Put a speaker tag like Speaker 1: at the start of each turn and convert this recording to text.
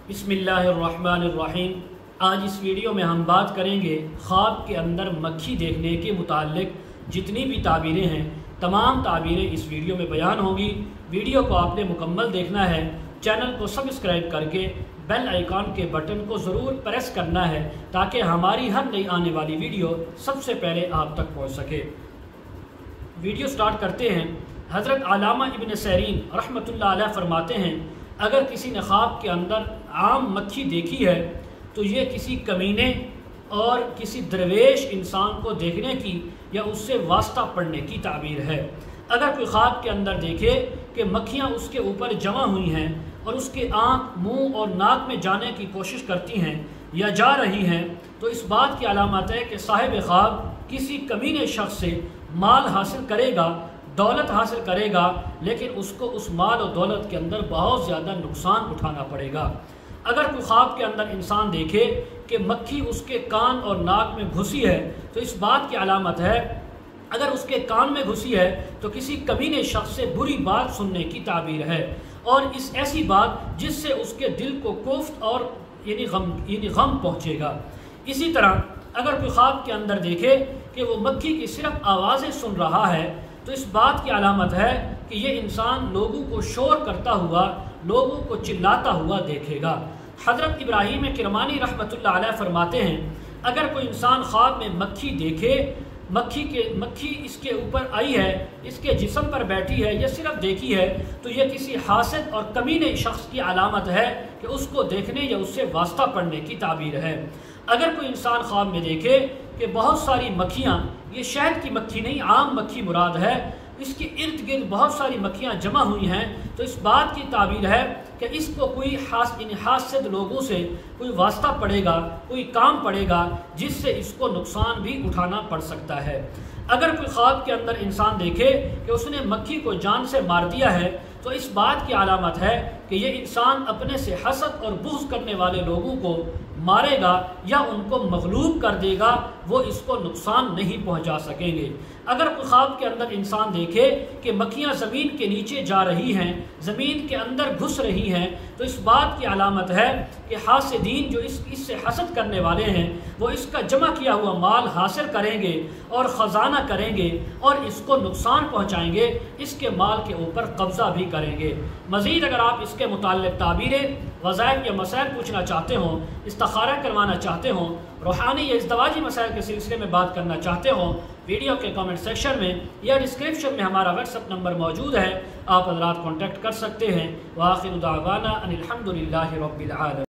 Speaker 1: बिस्मिल्लाहिर्रहमानिर्रहीम। आज इस वीडियो में हम बात करेंगे ख्वाब के अंदर मक्खी देखने के मुताल्लिक जितनी भी ताबीरें हैं, तमाम ताबीरें इस वीडियो में बयान होंगी। वीडियो को आपने मुकम्मल देखना है। चैनल को सब्सक्राइब करके बेल आइकॉन के बटन को ज़रूर प्रेस करना है ताकि हमारी हर नई आने वाली वीडियो सबसे पहले आप तक पहुँच सके। वीडियो स्टार्ट करते हैं। हज़रत अल्लामा इब्न सीरीन रहमतुल्लाह अलैह फरमाते हैं, अगर किसी ने ख्वाब के अंदर आम मक्खी देखी है तो ये किसी कमीने और किसी दरवेश इंसान को देखने की या उससे वास्ता पड़ने की ताबीर है। अगर कोई ख्वाब के अंदर देखे कि मक्खियाँ उसके ऊपर जमा हुई हैं और उसके आँख, मुंह और नाक में जाने की कोशिश करती हैं या जा रही हैं, तो इस बात की अलामत है कि साहिब ख्वाब किसी कमीने शख्स से माल हासिल करेगा, दौलत हासिल करेगा, लेकिन उसको उस माल और दौलत के अंदर बहुत ज़्यादा नुकसान उठाना पड़ेगा। अगर कोई ख्वाब के अंदर इंसान देखे कि मक्खी उसके कान और नाक में घुसी है, तो इस बात की अलामत है, अगर उसके कान में घुसी है तो किसी कमीने शख्स से बुरी बात सुनने की ताबीर है, और इस ऐसी बात जिससे उसके दिल को कोफ्त और गम पहुँचेगा। इसी तरह अगर कोई ख्वाब के अंदर देखे कि वो मक्खी की सिर्फ आवाज़ें सुन रहा है, तो इस बात की अलामत है कि ये इंसान लोगों को शोर करता हुआ, लोगों को चिल्लाता हुआ देखेगा। हज़रत इब्राहीम किरमानी रहमतुल्लाह अलैह फरमाते हैं, अगर कोई इंसान ख्वाब में मक्खी देखे, मक्खी इसके ऊपर आई है, इसके जिस्म पर बैठी है या सिर्फ देखी है, तो यह किसी हासिद और कमीने शख्स की अलामत है कि उसको देखने या उससे वास्ता पड़ने की ताबीर है। अगर कोई इंसान ख्वाब में देखे कि बहुत सारी मक्खियाँ, ये शहद की मक्खी नहीं, आम मक्खी मुराद है, इसके इर्द गिर्द बहुत सारी मक्खियाँ जमा हुई हैं, तो इस बात की ताबीर है कि इसको कोई हासिद लोगों से कोई वास्ता पड़ेगा, कोई काम पड़ेगा जिससे इसको नुकसान भी उठाना पड़ सकता है। अगर कोई ख्वाब के अंदर इंसान देखे कि उसने मक्खी को जान से मार दिया है, तो इस बात की अलामत है कि ये इंसान अपने से हसद और बुग़्ज़ करने वाले लोगों को मारेगा या उनको मग़लूब कर देगा, वो इसको नुकसान नहीं पहुंचा सकेंगे। अगर कोई ख्वाब के अंदर इंसान देखे कि मक्खियाँ ज़मीन के नीचे जा रही हैं, ज़मीन के अंदर घुस रही हैं, तो इस बात की अलामत है कि हासिदीन जो इससे हसद करने वाले हैं, वो इसका जमा किया हुआ माल हासिल करेंगे और ख़जाना करेंगे और इसको नुकसान पहुँचाएँगे, इसके माल के ऊपर कब्ज़ा भी करेंगे। मज़ीद अगर आप इसके मुताल्लिक़ ताबीरें, वज़ाइफ या मसाइल पूछना चाहते हों, इस्तिखारा करवाना चाहते हों, रूहानी या इज़्दिवाजी मसाइल के सिलसिले में बात करना चाहते हों, वीडियो के कमेंट सेक्शन में या डिस्क्रिप्शन में हमारा व्हाट्सएप नंबर मौजूद है, आप हज़रात कॉन्टैक्ट कर सकते हैं। व आखिर दावाना अनिल हम्दुलिल्लाहि रब्बिल आलमीन।